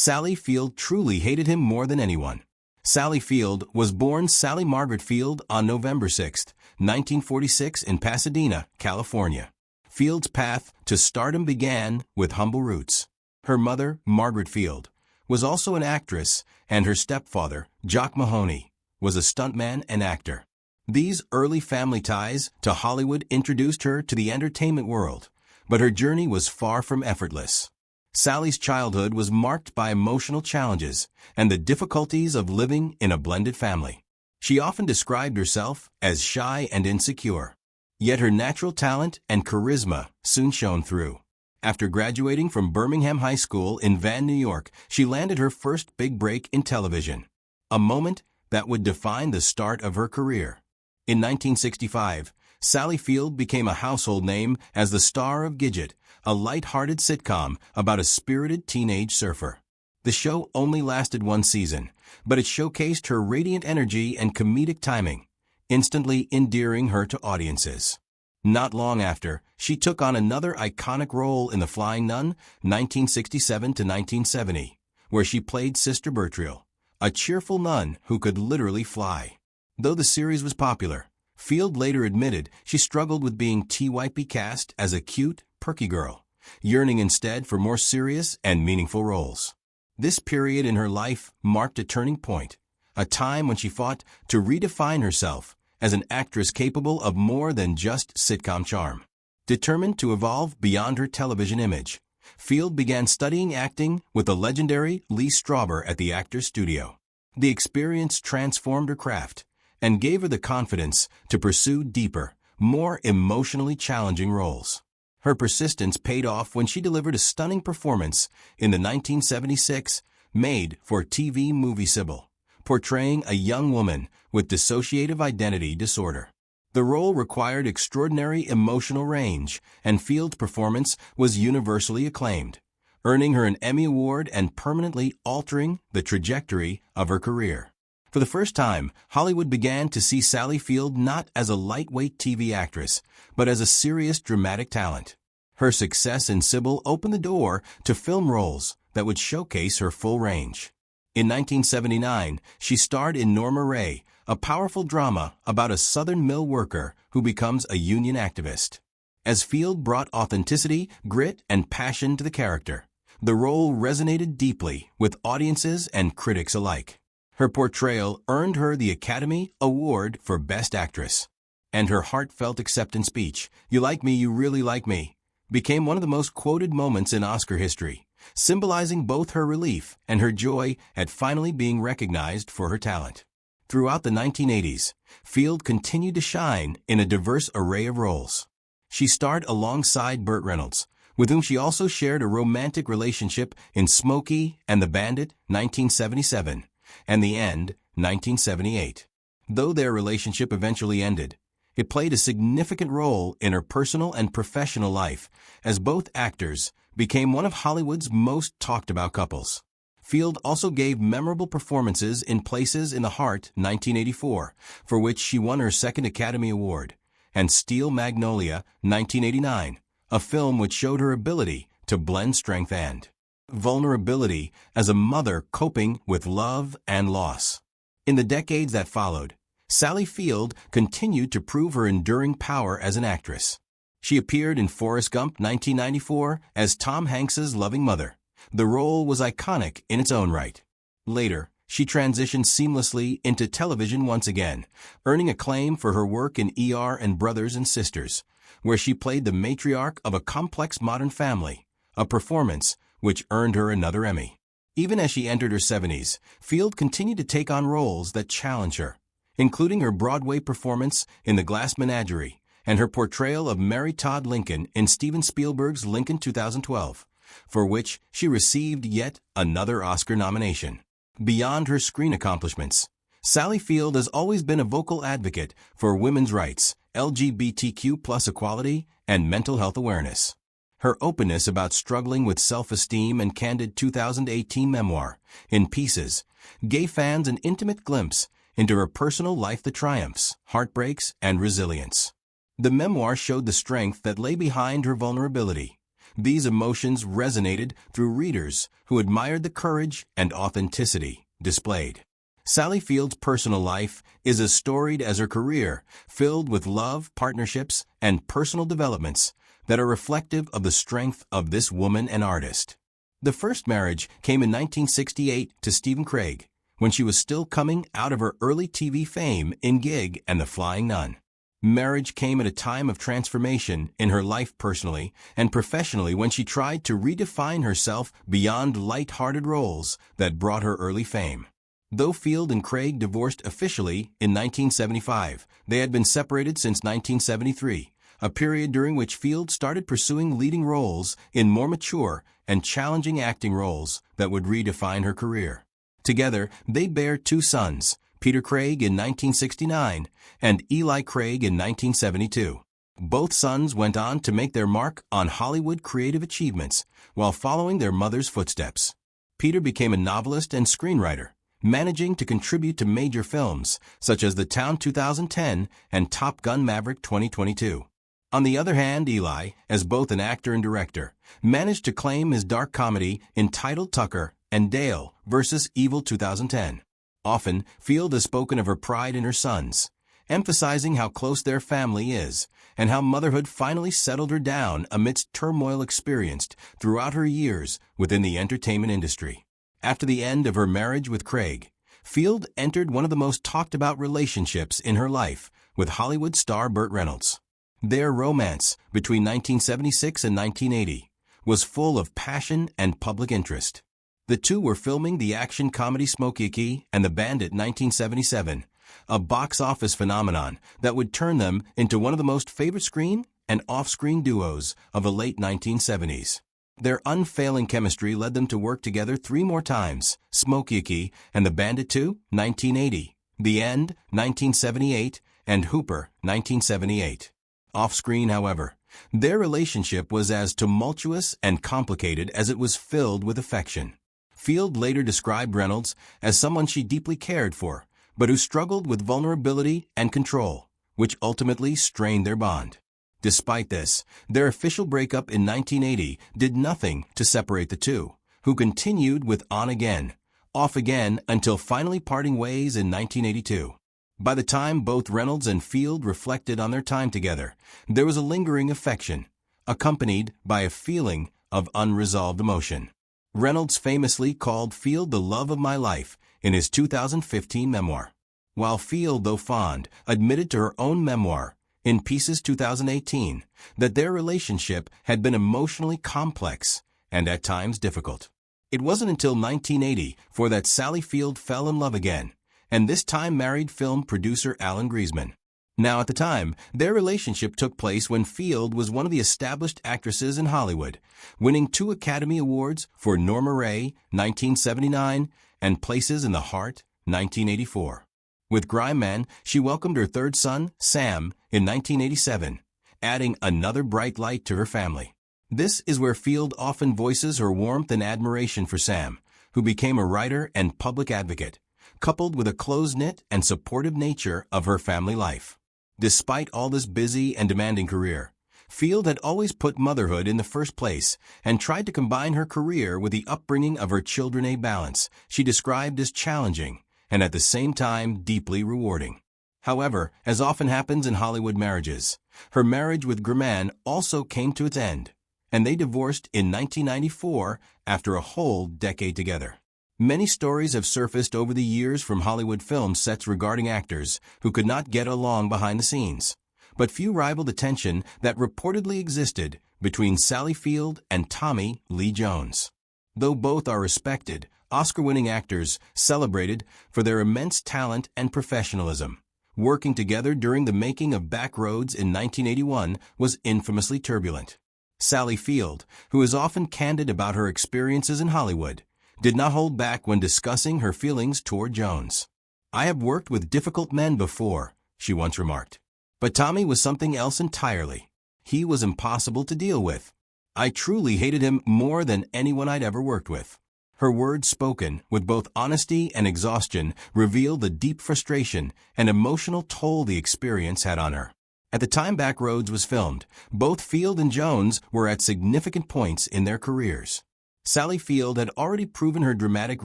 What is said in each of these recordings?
Sally Field truly hated him more than anyone. Sally Field was born Sally Margaret Field on November 6, 1946 in Pasadena, California. Field's path to stardom began with humble roots. Her mother, Margaret Field, was also an actress, and her stepfather, Jock Mahoney, was a stuntman and actor. These early family ties to Hollywood introduced her to the entertainment world, but her journey was far from effortless. Sally's childhood was marked by emotional challenges and the difficulties of living in a blended family. She often described herself as shy and insecure. Yet her natural talent and charisma soon shone through. After graduating from Birmingham High School in Van, New York, she landed her first big break in television, a moment that would define the start of her career. In 1965, Sally Field became a household name as the star of Gidget, a light-hearted sitcom about a spirited teenage surfer. The show only lasted one season, but it showcased her radiant energy and comedic timing, instantly endearing her to audiences. Not long after, she took on another iconic role in The Flying Nun, 1967 to 1970, where she played Sister Bertriel, a cheerful nun who could literally fly. Though the series was popular, Field later admitted she struggled with being typecast as a cute, perky girl, yearning instead for more serious and meaningful roles. This period in her life marked a turning point, a time when she fought to redefine herself as an actress capable of more than just sitcom charm. Determined to evolve beyond her television image, Field began studying acting with the legendary Lee Strasberg at the Actors Studio. The experience transformed her craft and gave her the confidence to pursue deeper, more emotionally challenging roles. Her persistence paid off when she delivered a stunning performance in the 1976 made-for-TV movie Sybil, portraying a young woman with dissociative identity disorder. The role required extraordinary emotional range, and Field's performance was universally acclaimed, earning her an Emmy Award and permanently altering the trajectory of her career. For the first time, Hollywood began to see Sally Field not as a lightweight TV actress, but as a serious dramatic talent. Her success in Sybil opened the door to film roles that would showcase her full range. In 1979, she starred in Norma Ray, a powerful drama about a Southern mill worker who becomes a union activist. As Field brought authenticity, grit, and passion to the character, the role resonated deeply with audiences and critics alike. Her portrayal earned her the Academy Award for Best Actress, and her heartfelt acceptance speech, "You like me, you really like me," became one of the most quoted moments in Oscar history, symbolizing both her relief and her joy at finally being recognized for her talent. Throughout the 1980s, Field continued to shine in a diverse array of roles. She starred alongside Burt Reynolds, with whom she also shared a romantic relationship in Smokey and the Bandit, 1977, and The End, 1978. Though their relationship eventually ended, it played a significant role in her personal and professional life, as both actors became one of Hollywood's most talked-about couples. Field also gave memorable performances in Places in the Heart, 1984, for which she won her second Academy Award, and Steel Magnolia, 1989, a film which showed her ability to blend strength and vulnerability as a mother coping with love and loss. In the decades that followed, Sally Field continued to prove her enduring power as an actress. She appeared in Forrest Gump 1994 as Tom Hanks's loving mother. The role was iconic in its own right. Later, she transitioned seamlessly into television once again, earning acclaim for her work in ER and Brothers and Sisters, where she played the matriarch of a complex modern family, a performance which earned her another Emmy. Even as she entered her 70s, Field continued to take on roles that challenged her, including her Broadway performance in The Glass Menagerie and her portrayal of Mary Todd Lincoln in Steven Spielberg's Lincoln 2012, for which she received yet another Oscar nomination. Beyond her screen accomplishments, Sally Field has always been a vocal advocate for women's rights, LGBTQ+ equality, and mental health awareness. Her openness about struggling with self-esteem and candid 2018 memoir, In Pieces, gave fans an intimate glimpse into her personal life, the triumphs, heartbreaks, and resilience. The memoir showed the strength that lay behind her vulnerability, These emotions resonated through readers who admired the courage and authenticity displayed. Sally Field's personal life is as storied as her career, filled with love, partnerships, and personal developments that are reflective of the strength of this woman and artist. The first marriage came in 1968 to Stephen Craig, when she was still coming out of her early TV fame in Gig and The Flying Nun. Marriage came at a time of transformation in her life personally and professionally when she tried to redefine herself beyond light-hearted roles that brought her early fame. Though Field and Craig divorced officially in 1975, they had been separated since 1973, a period during which Field started pursuing leading roles in more mature and challenging acting roles that would redefine her career. Together, they bear two sons, Peter Craig in 1969 and Eli Craig in 1972. Both sons went on to make their mark on Hollywood creative achievements while following their mother's footsteps. Peter became a novelist and screenwriter, managing to contribute to major films such as The Town 2010 and Top Gun Maverick 2022. On the other hand, Eli, as both an actor and director, managed to claim his dark comedy entitled Tucker and Dale vs. Evil 2010. Often, Field has spoken of her pride in her sons, emphasizing how close their family is and how motherhood finally settled her down amidst turmoil experienced throughout her years within the entertainment industry. After the end of her marriage with Craig, Field entered one of the most talked-about relationships in her life with Hollywood star Burt Reynolds. Their romance between 1976 and 1980 was full of passion and public interest. The two were filming the action comedy Smokey Key and the Bandit 1977, a box office phenomenon that would turn them into one of the most favorite screen and off-screen duos of the late 1970s. Their unfailing chemistry led them to work together 3 more times, Smokey Key and the Bandit 2, 1980, The End, 1978, and Hooper, 1978. Off-screen, however, their relationship was as tumultuous and complicated as it was filled with affection. Field later described Reynolds as someone she deeply cared for, but who struggled with vulnerability and control, which ultimately strained their bond. Despite this, their official breakup in 1980 did nothing to separate the two, who continued with On Again, Off Again until finally parting ways in 1982. By the time both Reynolds and Field reflected on their time together, there was a lingering affection, accompanied by a feeling of unresolved emotion. Reynolds famously called Field the love of my life in his 2015 memoir, while Field, though fond, admitted to her own memoir, in Pieces 2018, that their relationship had been emotionally complex and at times difficult. It wasn't until 1980 for that Sally Field fell in love again, and this time married film producer Alan Griezmann. Now at the time, their relationship took place when Field was one of the established actresses in Hollywood, winning 2 Academy Awards for Norma Ray, 1979, and Places in the Heart, 1984. With Grime Man, she welcomed her third son, Sam, in 1987, adding another bright light to her family. This is where Field often voices her warmth and admiration for Sam, who became a writer and public advocate, coupled with a close-knit and supportive nature of her family life. Despite all this busy and demanding career, Field had always put motherhood in the first place and tried to combine her career with the upbringing of her children, a balance she described as challenging and at the same time deeply rewarding. However, as often happens in Hollywood marriages, her marriage with Griezmann also came to its end, and they divorced in 1994 after a whole decade together. Many stories have surfaced over the years from Hollywood film sets regarding actors who could not get along behind the scenes, but few rivaled the tension that reportedly existed between Sally Field and Tommy Lee Jones. Though both are respected, Oscar-winning actors celebrated for their immense talent and professionalism, working together during the making of Backroads in 1981 was infamously turbulent. Sally Field, who is often candid about her experiences in Hollywood, did not hold back when discussing her feelings toward Jones. "I have worked with difficult men before," she once remarked. "But Tommy was something else entirely. He was impossible to deal with. I truly hated him more than anyone I'd ever worked with." Her words, spoken with both honesty and exhaustion, reveal the deep frustration and emotional toll the experience had on her. At the time Backroads was filmed, both Field and Jones were at significant points in their careers. Sally Field had already proven her dramatic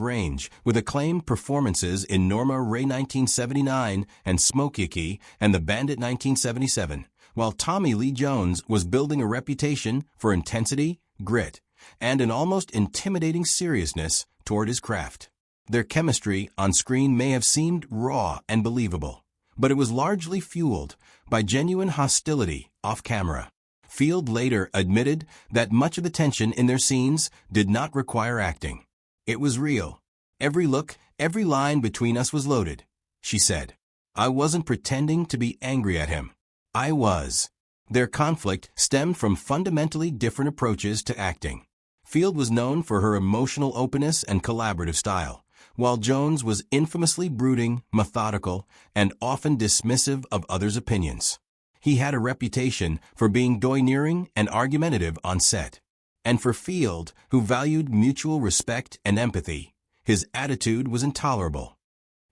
range with acclaimed performances in Norma Ray 1979 and Smokey and The Bandit 1977, while Tommy Lee Jones was building a reputation for intensity, grit, and an almost intimidating seriousness toward his craft. Their chemistry on screen may have seemed raw and believable, but it was largely fueled by genuine hostility off-camera. Field later admitted that much of the tension in their scenes did not require acting. It was real. Every look, every line between us was loaded, she said. I wasn't pretending to be angry at him. I was. Their conflict stemmed from fundamentally different approaches to acting. Field was known for her emotional openness and collaborative style, while Jones was infamously brooding, methodical, and often dismissive of others' opinions. He had a reputation for being domineering and argumentative on set. And for Field, who valued mutual respect and empathy, his attitude was intolerable.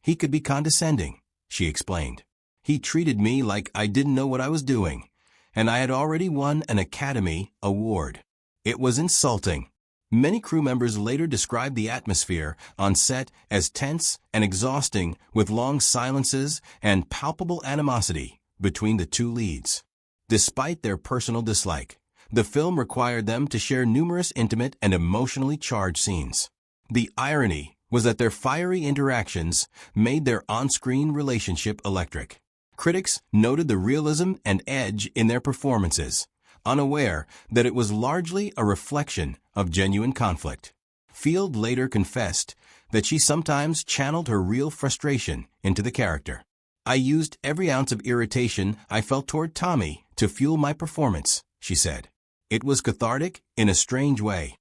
He could be condescending, she explained. He treated me like I didn't know what I was doing, and I had already won an Academy Award. It was insulting. Many crew members later described the atmosphere on set as tense and exhausting, with long silences and palpable animosity between the two leads. Despite their personal dislike, the film required them to share numerous intimate and emotionally charged scenes. The irony was that their fiery interactions made their on-screen relationship electric. Critics noted the realism and edge in their performances, unaware that it was largely a reflection of genuine conflict. Field later confessed that she sometimes channeled her real frustration into the character. I used every ounce of irritation I felt toward Tommy to fuel my performance, she said. It was cathartic in a strange way.